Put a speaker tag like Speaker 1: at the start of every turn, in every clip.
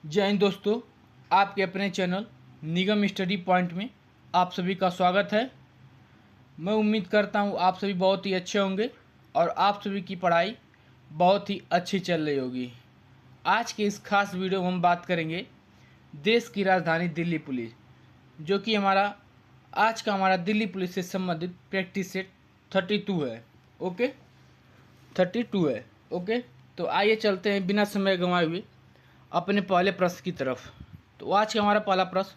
Speaker 1: जय हिंद दोस्तों, आपके अपने चैनल निगम स्टडी पॉइंट में आप सभी का स्वागत है। मैं उम्मीद करता हूं आप सभी बहुत ही अच्छे होंगे और आप सभी की पढ़ाई बहुत ही अच्छी चल रही होगी। आज के इस खास वीडियो में हम बात करेंगे देश की राजधानी दिल्ली पुलिस, जो कि हमारा दिल्ली पुलिस से संबंधित प्रैक्टिस सेट 32 है। ओके, 32 है। ओके, तो आइए चलते हैं बिना समय गंवाए हुए अपने पहले प्रश्न की तरफ। तो आज का हमारा पहला प्रश्न,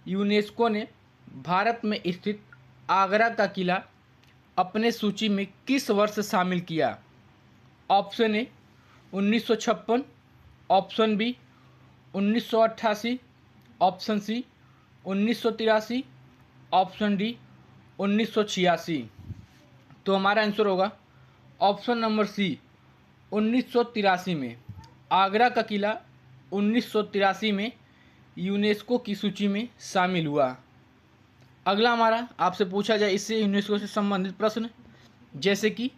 Speaker 1: यूनेस्को ने भारत में स्थित आगरा का किला अपने सूची में किस वर्ष शामिल किया? Option A 1956, option B 1988, option C 1983, option D 1986। तो हमारा आंसर होगा ऑप्शन नंबर सी 1983 में। आगरा का किला 1983 में यूनेस्को की सूची में शामिल हुआ। अगला हमारा आपसे पूछा जाए इससे यूनेस्को से संबंधित प्रश्न, जैसे कि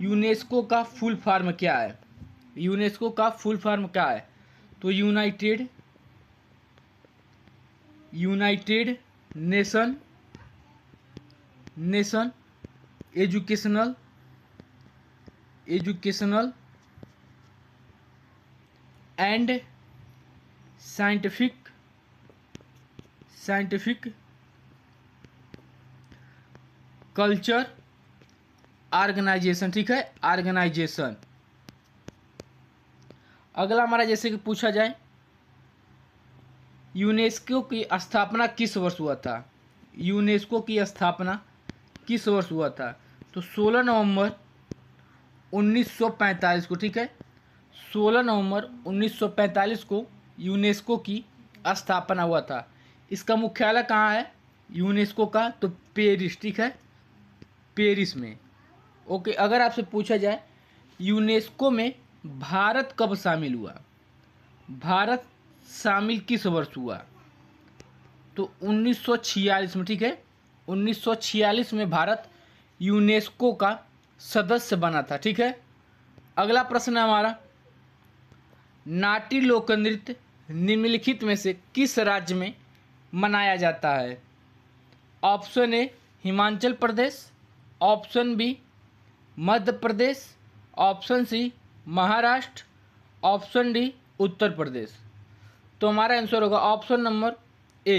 Speaker 1: यूनेस्को का फुल फॉर्म क्या है? यूनेस्को का फुल फॉर्म क्या है? तो United Nation Educational and Scientific Culture Organization. ठीक है, ऑर्गेनाइजेशन। अगला हमारा जैसे कि पूछा जाए, यूनेस्को की स्थापना किस वर्ष हुआ था? यूनेस्को की स्थापना किस वर्ष हुआ था? तो 16 नवंबर 1945 को। ठीक है, 16 नवंबर 1945 को यूनेस्को की स्थापना हुआ था। इसका मुख्यालय कहाँ है यूनेस्को का? तो पेरिस। ठीक है, पेरिस में। ओके, अगर आपसे पूछा जाए यूनेस्को में भारत कब शामिल हुआ? भारत शामिल किस वर्ष हुआ? तो 1946 में। ठीक है, 1946 में भारत यूनेस्को का सदस्य बना था। ठीक है, अगला प्रश्न है हमारा, नाट्य लोक नृत्य निम्नलिखित में से किस राज्य में मनाया जाता है? Option A Himachal Pradesh, option B Madhya Pradesh, option C Maharashtra, option D Uttar Pradesh. तो हमारा आंसर होगा option number A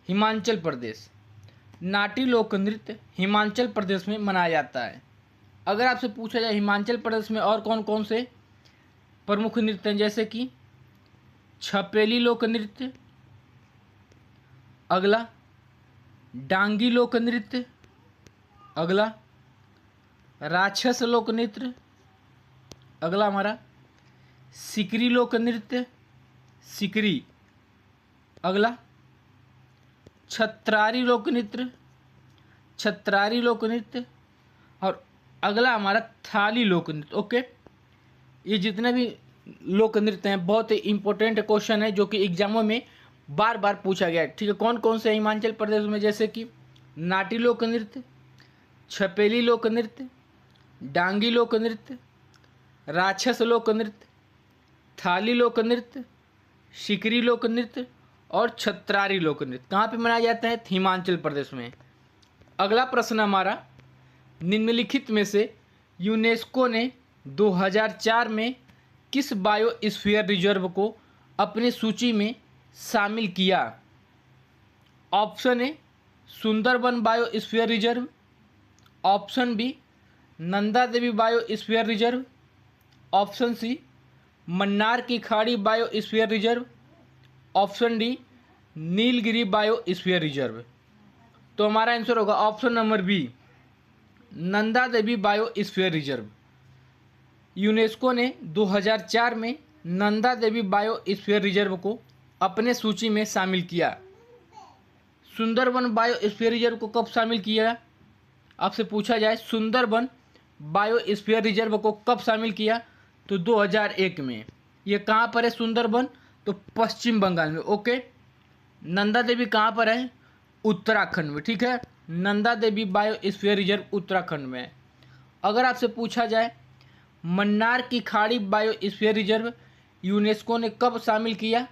Speaker 1: Himachal Pradesh. नाट्य लोक नृत्य हिमाचल प्रदेश में मनाया जाता है। अगर आपसे पूछा जाए हिमाचल प्रदेश में और कौन कौन से प्रमुख नृत्य हैं, जैसे कि छपेली लोक नृत्य, अगला डांगी लोक नृत्य, अगला राक्षस लोक नृत्य, अगला हमारा सिकरी लोक नृत्य, सिकरी, अगला छत्रारी लोक नृत्य, छत्रारी लोक नृत्य, और अगला हमारा थाली लोक नृत्य। ओके, ये जितने भी लोक नृत्य हैं बहुत ही इंपॉर्टेंट क्वेश्चन है जो कि एग्जामों में बार बार पूछा गया है। ठीक है, कौन कौन से हिमाचल प्रदेश में? जैसे कि नाटी लोक नृत्य, छपेली लोक नृत्य, डांगी लोक नृत्य, राक्षस लोक नृत्य, थाली लोक नृत्य, सिकरी लोक नृत्य और छत्रारी लोक नृत्य कहाँ पे मनाया जाता है? हिमाचल प्रदेश में। अगला प्रश्न हमारा, निम्नलिखित में से यूनेस्को ने 2004 में किस बायोस्फीयर रिजर्व को अपनी सूची में शामिल किया? Option A Sundarban biosphere reserve, option B Nanda Devi biosphere reserve, option C Mannar की खाड़ी biosphere reserve, option D Nilgiri biosphere reserve. तो हमारा आंसर होगा option number B Nanda Devi biosphere reserve. UNESCO ने 2004 में नंदा देवी बायोस्फीयर रिजर्व को अपने सूची में शामिल किया। सुंदरबन बायोस्फीयर रिजर्व को कब शामिल किया? आपसे पूछा जाए सुंदरबन बायोस्फीयर रिजर्व को कब शामिल किया? तो 2001 में। ये कहाँ पर है सुंदरबन? तो पश्चिम बंगाल में। ओके, नंदा देवी कहाँ पर है? उत्तराखंड में। ठीक है, नंदा देवी बायोस्फीयर रिजर्व उत्तराखंड में है। अगर आपसे पूछा जाए मन्नार की खाड़ी बायोस्फीयर रिजर्व यूनेस्को ने कब शामिल किया?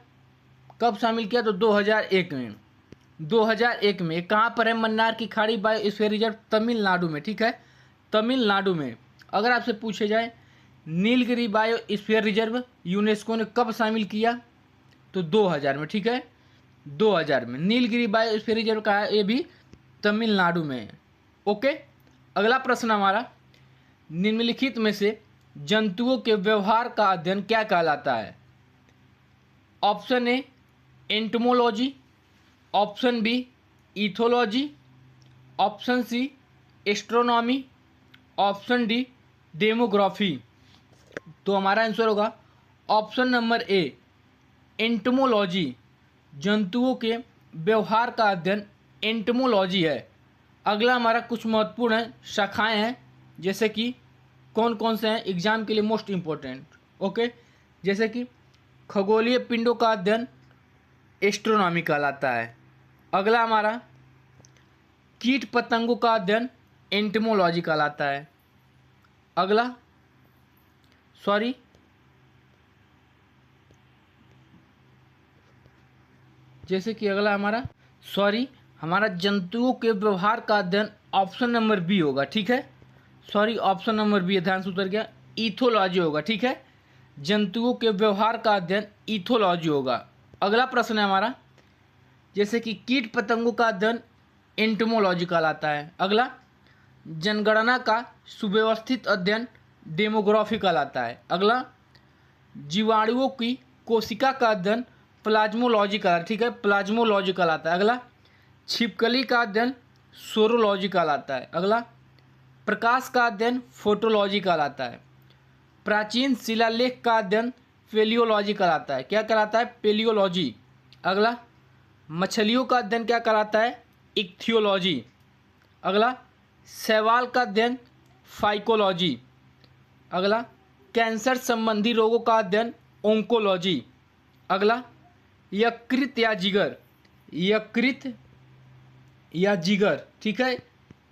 Speaker 1: तो 2001 में। 2001 में। कहाँ पर है मन्नार की खाड़ी बायोस्फीयर रिजर्व? तमिलनाडु में। ठीक है, तमिलनाडु में। अगर आपसे पूछे जाए नीलगिरी बायोस्फीयर रिजर्व यूनेस्को ने कब शामिल किया? तो 2000 में। ठीक है, 2000 में। नीलगिरी बायोस्फीयर रिजर्व का है, ये भी तमिलनाडु में है। ओके, अगला प्रश्न हमारा, निम्नलिखित में से जंतुओं के व्यवहार का अध्ययन क्या कहलाता है? Option A entomology, option B ethology, option C astronomy, option D demography. तो हमारा आंसर होगा ऑप्शन नंबर ए एंटोमोलॉजी। जंतुओं के व्यवहार का अध्ययन एंटोमोलॉजी है। अगला हमारा कुछ महत्वपूर्ण है शाखाएं हैं, जैसे कि कौन कौन से हैं एग्जाम के लिए मोस्ट इम्पोर्टेंट। ओके, जैसे कि खगोलीय पिंडों का अध्ययन एस्ट्रोनॉमी कहलाता है। अगला हमारा कीट पतंगों का अध्ययन एंटोमोलॉजी कहलाता है। अगला हमारा जंतुओं के व्यवहार का अध्ययन ऑप्शन नंबर बी होगा। ठीक है, ऑप्शन नंबर बी, ध्यान से उतर गया, इथोलॉजी होगा। ठीक है, जंतुओं के व्यवहार का अध्ययन इथोलॉजी होगा। अगला प्रश्न है हमारा, जैसे कि कीट पतंगों का अध्ययन एंटोमोलॉजी कहलाता है। अगला जनगणना का सुव्यवस्थित अध्ययन डेमोग्राफी कहलाता है। अगला जीवाणुओं की कोशिका का अध्ययन प्लाज्मोलॉजी कहलाता है। ठीक है, प्लाज्मोलॉजी कहलाता है। अगला छिपकली का अध्ययन सोरोलॉजी कहलाता है। अगला प्रकाश का अध्ययन फोटोलॉजी कहलाता है। प्राचीन शिलालेख का अध्ययन पेलियोलॉजी कहलाता है। क्या कहलाता है? पेलियोलॉजी। अगला मछलियों का अध्ययन क्या कहलाता है? इक्थियोलॉजी। अगला शैवाल का अध्ययन फाइकोलॉजी। अगला कैंसर संबंधी रोगों का अध्ययन ओंकोलॉजी। अगला यकृत या जिगर। ठीक है,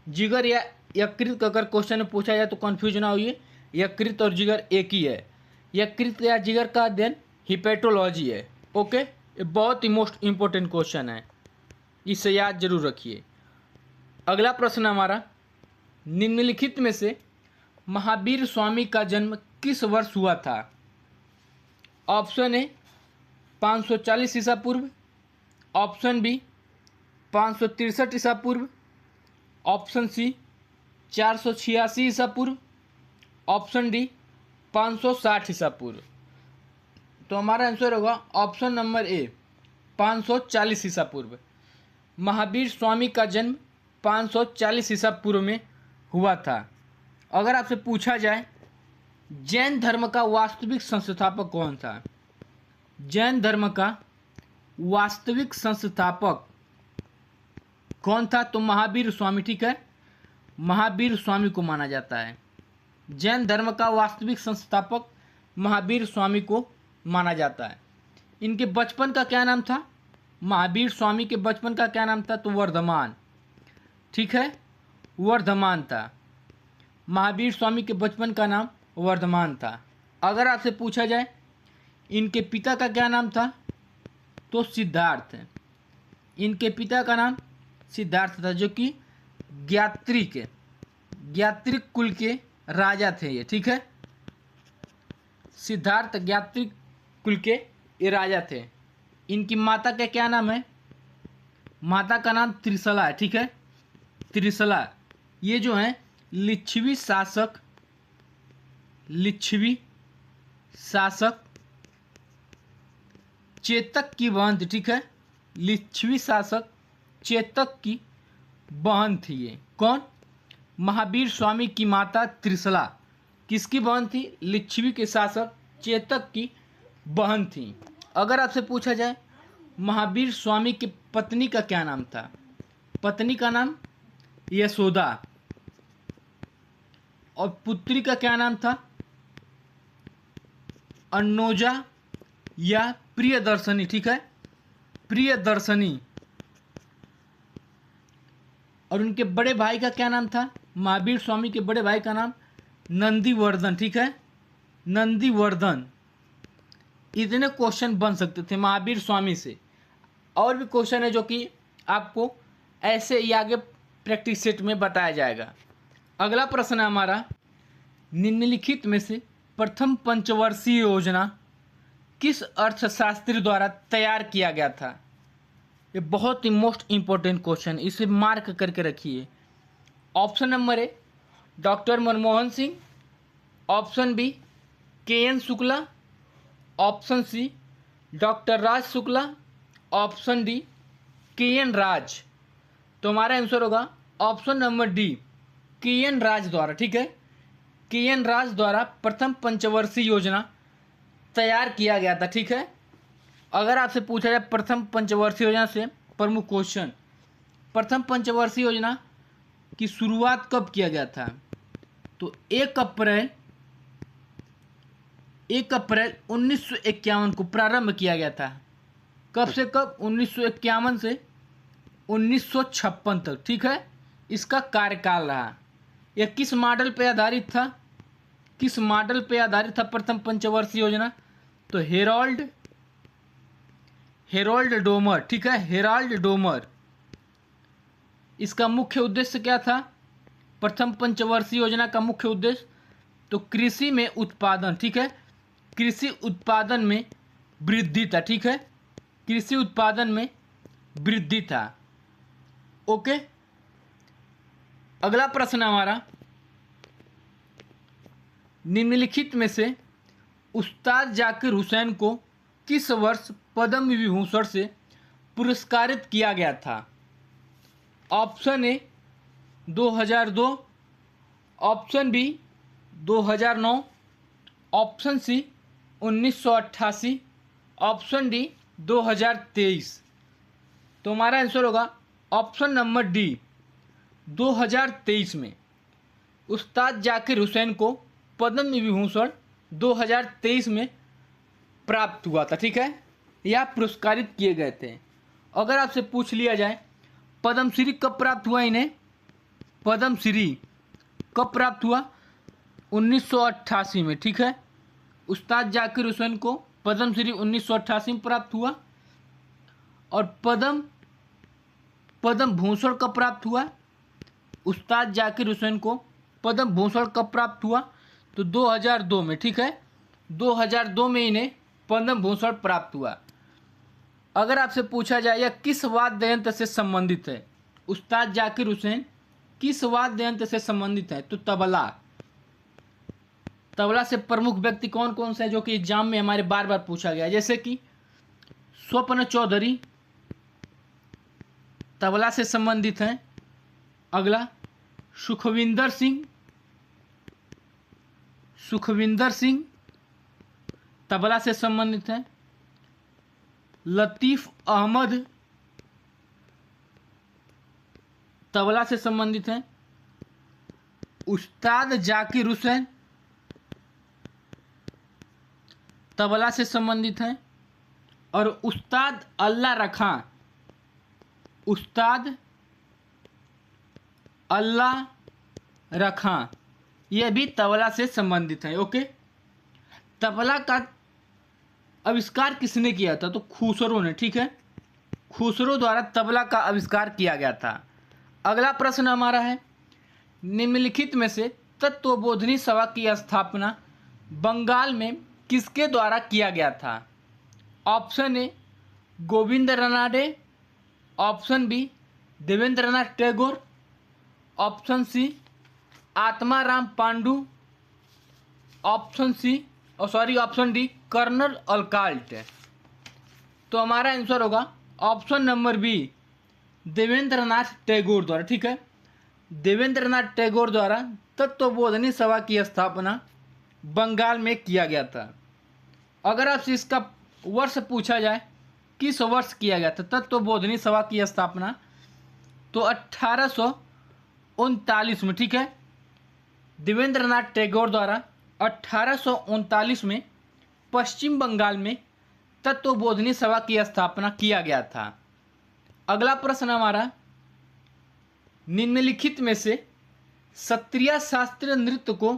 Speaker 1: जिगर या यकृत का अगर क्वेश्चन में पूछा जाए तो कन्फ्यूजन ना होइए, यकृत और जिगर एक ही है। यकृत या जिगर का अध्ययन हिपेटोलॉजी है। ओके, ये बहुत ही मोस्ट इम्पोर्टेंट क्वेश्चन है, इसे याद जरूर रखिए। अगला प्रश्न हमारा, निम्नलिखित में से महावीर स्वामी का जन्म किस वर्ष हुआ था? ऑप्शन ए 540 ईसा पूर्व, ऑप्शन बी 563 ईसा पूर्व, ऑप्शन सी 486 ईसा पूर्व, ऑप्शन डी 560 ईसा पूर्व। तो हमारा आंसर होगा ऑप्शन नंबर ए 540 ईसा पूर्व। महावीर स्वामी का जन्म 540 ईसा पूर्व में हुआ था। अगर आपसे पूछा जाए जैन धर्म का वास्तविक संस्थापक कौन था? जैन धर्म का वास्तविक संस्थापक कौन था? तो महावीर स्वामी। ठीक है, महावीर स्वामी को माना जाता है। जैन धर्म का वास्तविक संस्थापक महावीर स्वामी को माना जाता है। इनके बचपन का क्या नाम था? महावीर स्वामी के बचपन का क्या नाम था? तो वर्धमान। ठीक है, वर्धमान था। महावीर स्वामी के बचपन का नाम वर्धमान था। अगर आपसे पूछा जाए इनके पिता का क्या नाम था? तो सिद्धार्थ। इनके पिता का नाम सिद्धार्थ था, जो कि ज्ञात्रिक कुल के राजा थे ये। ठीक है, सिद्धार्थ ज्ञात्रिक कुल के ये राजा थे। इनकी माता का क्या नाम है? माता का नाम त्रिशला है। ठीक है, त्रिशला। ये जो है लिच्छवी शासक चेतक की बहन थी। ठीक है, लिच्छवी शासक चेतक की बहन थी ये। कौन? महावीर स्वामी की माता त्रिशला किसकी बहन थी? लिच्छवी के शासक चेतक की बहन थी। अगर आपसे पूछा जाए महावीर स्वामी की पत्नी का क्या नाम था? पत्नी का नाम यशोदा। और पुत्री का क्या नाम था? अन्नोजा या प्रियदर्शनी। ठीक है, प्रियदर्शनी। और उनके बड़े भाई का क्या नाम था? महावीर स्वामी के बड़े भाई का नाम नंदीवर्धन। ठीक है, नंदीवर्धन। इतने क्वेश्चन बन सकते थे महावीर स्वामी से। और भी क्वेश्चन है जो कि आपको ऐसे ही आगे प्रैक्टिस सेट में बताया जाएगा। अगला प्रश्न है हमारा, निम्नलिखित में से प्रथम पंचवर्षीय योजना किस अर्थशास्त्री द्वारा तैयार किया गया था? ये बहुत ही मोस्ट इंपॉर्टेंट क्वेश्चन, इसे मार्क करके रखिए। Option number A doctor Manmohan Singh, option B K N. Shukla, option C doctor Raj Shukla, option D K N. Raj. तो हमारा आंसर होगा option number D K N. Raj द्वारा। ठीक है, के.एन. राज द्वारा प्रथम पंचवर्षीय योजना तैयार किया गया था। ठीक है, अगर आपसे पूछा जाए प्रथम पंचवर्षीय योजना से प्रमुख क्वेश्चन, प्रथम पंचवर्षीय योजना की शुरुआत कब किया गया था? तो 1 अप्रैल 1951 को प्रारंभ किया गया था। कब से कब? 1951 से 1956 तक। ठीक है, इसका कार्यकाल रहा। यह किस मॉडल पर आधारित था? किस मॉडल पर आधारित था प्रथम पंचवर्षीय योजना? तो हेरोल्ड डोमर। ठीक है, हेराल्ड डोमर। इसका मुख्य उद्देश्य क्या था? प्रथम पंचवर्षीय योजना का मुख्य उद्देश्य तो कृषि में उत्पादन। ठीक है, कृषि उत्पादन में वृद्धि था। ठीक है, कृषि उत्पादन में वृद्धि था। ओके, अगला प्रश्न हमारा, निम्नलिखित में से उस्ताद जाकिर हुसैन को किस वर्ष पद्म विभूषण से पुरस्कारित किया गया था? Option A 2002, option B 2009, option C 1988, option D 2023। तो हमारा आंसर होगा ऑप्शन नंबर डी 2023 में उस्ताद जाकिर हुसैन को पद्म विभूषण 2023 में प्राप्त हुआ था। ठीक है, या पुरस्कारित किए गए थे। अगर आपसे पूछ लिया जाए पद्मश्री कब प्राप्त हुआ इन्हें? पद्मश्री कब प्राप्त हुआ? 1988 में। ठीक है, उस्ताद जाकिर हुसैन को पद्मश्री 1988 में प्राप्त हुआ। और पद्म भूषण कब प्राप्त हुआ? उस्ताद जाकिर हुसैन को पद्म भूषण कब प्राप्त हुआ? तो 2002 में। ठीक है, 2002 में इन्हें पद्म भूषण प्राप्त हुआ। अगर आपसे पूछा जाए यह किस वाद्य यंत्र से संबंधित है? उस्ताद जाकिर हुसैन किस वाद्य यंत्र से संबंधित है? तो तबला। तबला से प्रमुख व्यक्ति कौन कौन से हैं जो कि एग्जाम में हमारे बार बार पूछा गया, जैसे कि स्वप्न चौधरी तबला से संबंधित हैं। अगला सुखविंदर सिंह तबला से संबंधित हैं। लतीफ़ अहमद तबला से संबंधित हैं। उस्ताद जाकिर हुसैन तबला से संबंधित हैं। और उस्ताद अल्लाह रखां यह भी तबला से संबंधित है। ओके, तबला का आविष्कार किसने किया था? तो खुसरो ने। ठीक है, खुसरो द्वारा तबला का आविष्कार किया गया था। अगला प्रश्न हमारा है, निम्नलिखित में से तत्वबोधिनी सभा की स्थापना बंगाल में किसके द्वारा किया गया था? Option A Govind Ranade, option B Devendranath Tagore, option C Atmaram Pandu, option D colonel Olcott. तो हमारा आंसर होगा option number B Devendranath Tagore द्वारा। ठीक है, देवेंद्रनाथ टैगोर द्वारा तत्वबोधिनी सभा की स्थापना बंगाल में किया गया था। अगर आपसे इसका वर्ष पूछा जाए किस वर्ष किया गया था तत्वबोधिनी सभा की स्थापना, तो 1839 में। ठीक है, देवेंद्रनाथ टैगोर द्वारा 1839 में पश्चिम बंगाल में तत्वबोधिनी सभा की स्थापना किया गया था। अगला प्रश्न हमारा, निम्नलिखित में से सत्रिया शास्त्रीय नृत्य को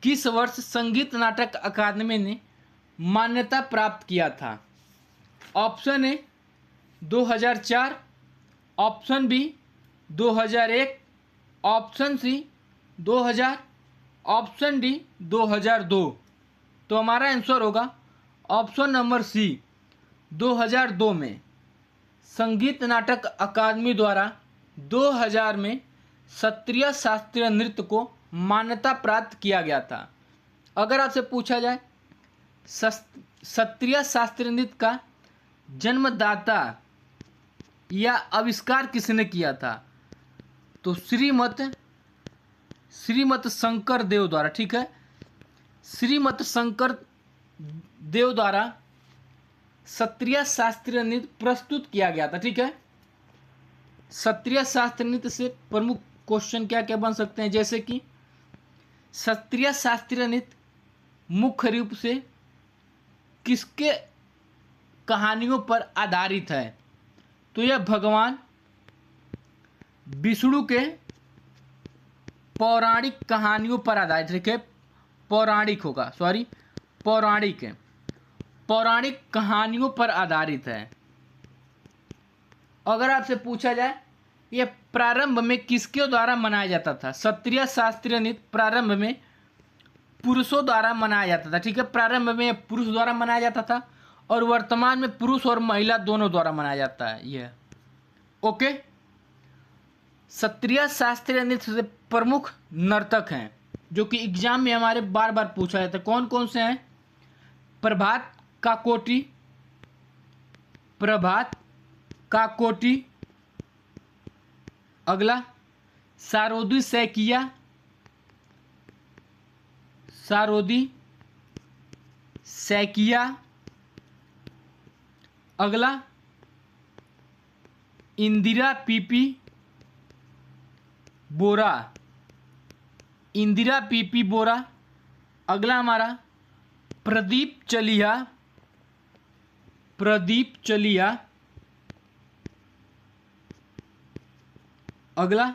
Speaker 1: किस वर्ष संगीत नाटक अकादमी ने मान्यता प्राप्त किया था? Option A 2004, option B 2001, option C 2000, option D 2002। तो हमारा आंसर होगा ऑप्शन नंबर सी 2002 में संगीत नाटक अकादमी द्वारा 2000 में शास्त्रीय शास्त्रीय नृत्य को मान्यता प्राप्त किया गया था। अगर आपसे पूछा जाए शास्त्रीय शास्त्रीय नृत्य का जन्मदाता या आविष्कार किसने किया था, तो श्रीमत शंकर देव द्वारा। ठीक है, श्रीमत शंकर देव द्वारा शास्त्रीय शास्त्रीय नृत्य प्रस्तुत किया गया था। ठीक है, शास्त्रीय शास्त्रीय नृत्य से प्रमुख क्वेश्चन क्या क्या बन सकते हैं, जैसे कि शास्त्रीय शास्त्रीय नृत्य मुख्य रूप से किसके कहानियों पर आधारित है, तो यह भगवान विष्णु के पौराणिक कहानियों पर आधारित है। पौराणिक होगा, सॉरी, पौराणिक कहानियों पर आधारित है। अगर आपसे पूछा जाए यह प्रारंभ में किसके द्वारा मनाया जाता था, शास्त्रीय शास्त्रीय नृत्य प्रारंभ में पुरुषों द्वारा मनाया जाता था। ठीक है, प्रारंभ में पुरुष द्वारा मनाया जाता था और वर्तमान में पुरुष और महिला दोनों द्वारा मनाया जाता है यह। ओके, शास्त्रीय शास्त्रीय नृत्य से प्रमुख नर्तक हैं जो कि एग्जाम में हमारे बार बार पूछा जाता है, कौन कौन से हैं? प्रभात काकोटी, अगला सारोदी सैकिया, अगला इंदिरा पीपी बोरा, अगला हमारा प्रदीप चलिया, अगला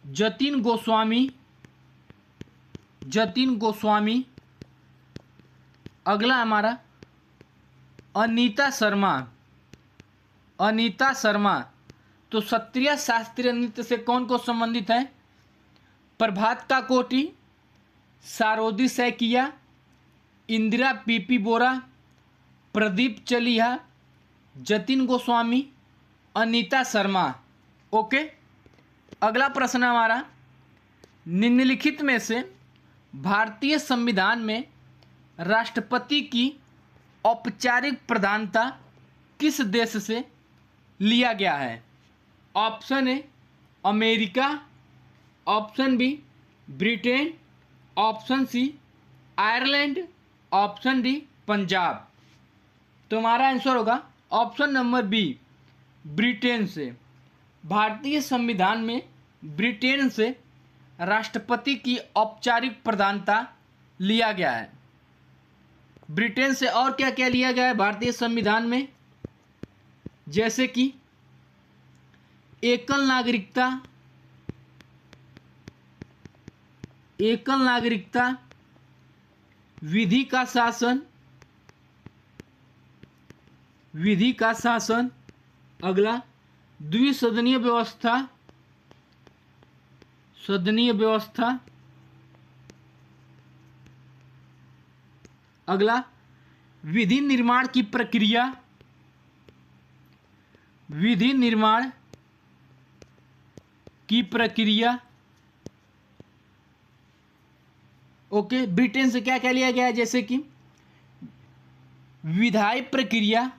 Speaker 1: जतिन गोस्वामी, अगला हमारा अनीता शर्मा। तो शास्त्रीय शास्त्रीय नृत्य से कौन कौन संबंधित है? प्रभात काकोटी, सारोदी सैकिया, इंदिरा पीपी बोरा, प्रदीप चलिहा, जतिन गोस्वामी, अनीता शर्मा। ओके, अगला प्रश्न हमारा, निम्नलिखित में से भारतीय संविधान में राष्ट्रपति की औपचारिक प्रधानता किस देश से लिया गया है? Option A America, option B Britain, option C Ireland, option D Punjab. तो हमारा आंसर होगा ऑप्शन नंबर बी, ब्रिटेन से। भारतीय संविधान में ब्रिटेन से राष्ट्रपति की औपचारिक प्रधानता लिया गया है। ब्रिटेन से और क्या क्या लिया गया है भारतीय संविधान में, जैसे कि एकल नागरिकता, विधि का शासन, अगला द्विसदनीय व्यवस्था, अगला विधि निर्माण की प्रक्रिया। ओके, ब्रिटेन से क्या क्या लिया गया है, जैसे कि विधायी प्रक्रिया,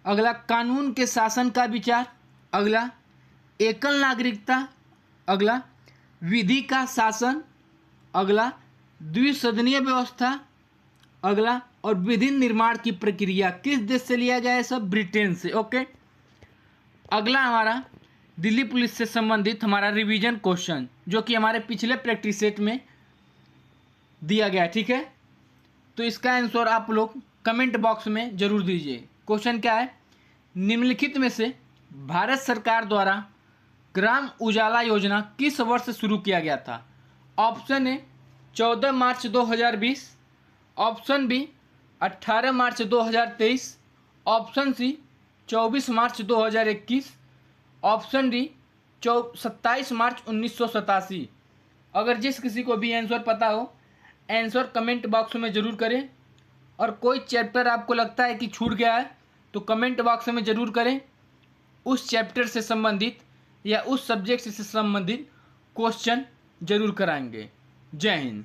Speaker 1: अगला कानून के शासन का विचार, अगला एकल नागरिकता, अगला विधि का शासन, अगला द्विसदनीय व्यवस्था, अगला और विधि निर्माण की प्रक्रिया किस देश से लिया गया है? सब ब्रिटेन से। ओके, अगला हमारा दिल्ली पुलिस से संबंधित हमारा रिवीजन क्वेश्चन, जो कि हमारे पिछले प्रैक्टिस सेट में दिया गया। ठीक है, तो इसका आंसर आप लोग कमेंट बॉक्स में जरूर दीजिए। क्वेश्चन क्या है? निम्नलिखित में से भारत सरकार द्वारा ग्राम उजाला योजना किस वर्ष शुरू किया गया था? ऑप्शन ए 14 मार्च 2020, ऑप्शन बी 18 मार्च 2023, ऑप्शन सी 24 मार्च 2021, ऑप्शन डी 27 मार्च 1987। अगर जिस किसी को भी आंसर पता हो आंसर कमेंट बॉक्स में ज़रूर करें, और कोई चैप्टर आपको लगता है कि छूट गया है तो कमेंट बॉक्स में ज़रूर करें। उस चैप्टर से संबंधित या उस सब्जेक्ट से संबंधित क्वेश्चन जरूर कराएंगे। जय हिंद।